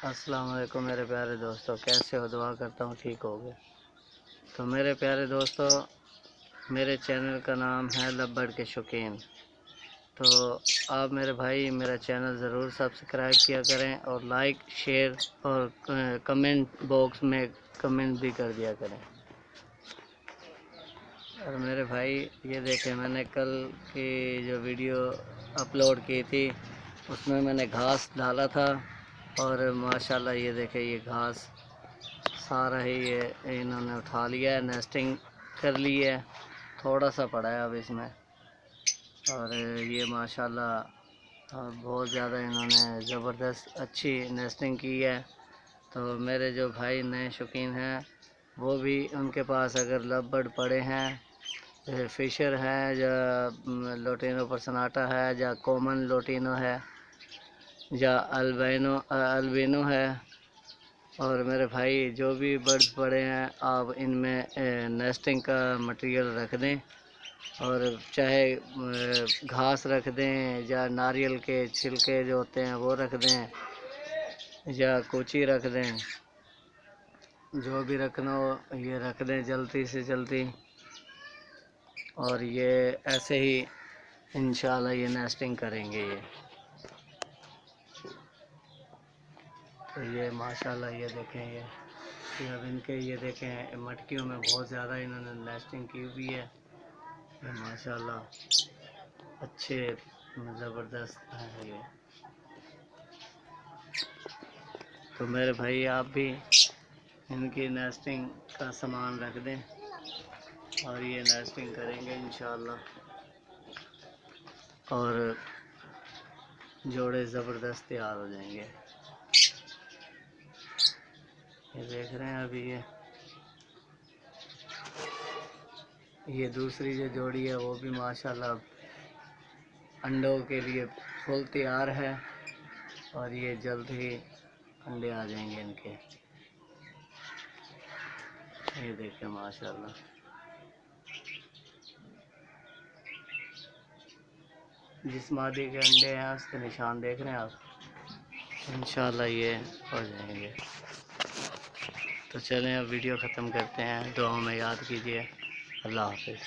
السلام علیکم میرے پیارے دوستو، کیسے ہو؟ دعا کرتا ہوں ٹھیک ہوگے۔ تو میرے پیارے دوستو، میرے چینل کا نام ہے لو برڈ کے شوقین۔ تو آپ میرے بھائی میرا چینل ضرور سبسکرائب کیا کریں اور لائک شیئر اور کمنٹ باکس میں کمنٹ بھی کر دیا کریں۔ اور میرے بھائی یہ دیکھیں، میں نے کل کی جو ویڈیو اپلوڈ کی تھی اس میں نے گھاس ڈالا تھا، اور ماشاءاللہ یہ دیکھیں یہ گھاس سارا ہی یہ انہوں نے اٹھا لیا ہے، نیسٹنگ کر لی ہے، تھوڑا سا پڑا ہے اب اس میں، اور یہ ماشاءاللہ بہت زیادہ انہوں نے زبردست اچھی نیسٹنگ کی ہے۔ تو میرے جو بھائی نئے شوقین ہیں وہ بھی ان کے پاس اگر لو برڈ پڑے ہیں، فشر ہے یا لوٹینو پرسناٹا ہے یا کامن لوٹینو ہے یا البینو ہے، اور میرے بھائی جو بھی برڈز پڑے ہیں آپ ان میں نیسٹنگ کا مٹیریل رکھ دیں، اور چاہے گھاس رکھ دیں یا ناریل کے چھلکے جو ہوتے ہیں وہ رکھ دیں یا کوچی رکھ دیں، جو بھی رکھنا ہو یہ رکھ دیں جلدی سے جلدی، اور یہ ایسے ہی انشاءاللہ یہ نیسٹنگ کریں گے۔ تو یہ ماشاءاللہ یہ دیکھیں، یہ اب ان کے یہ دیکھیں مٹکیوں میں بہت زیادہ انہوں نے نیسٹنگ کی ہوئی ہے، یہ ماشاءاللہ اچھے زبردست ہیں یہ۔ تو میرے بھائی آپ بھی ان کی نیسٹنگ کا سامان رکھ دیں اور یہ نیسٹنگ کریں گے انشاءاللہ، اور جوڑے زبردست تیار ہو جائیں گے۔ یہ دیکھ رہے ہیں ابھی یہ دوسری جو جوڑی ہے وہ بھی ماشاءاللہ انڈوں کے لیے فل تیار ہے، اور یہ جلد ہی انڈے آ جائیں گے ان کے۔ یہ دیکھیں ماشاءاللہ جس مادی کے انڈے ہیں اس کے نشان دیکھ رہے ہیں آپ، انشاءاللہ یہ ہو جائیں گے۔ تو چلیں اب ویڈیو ختم کرتے ہیں، دعاؤں میں یاد کیجیے۔ اللہ حافظ۔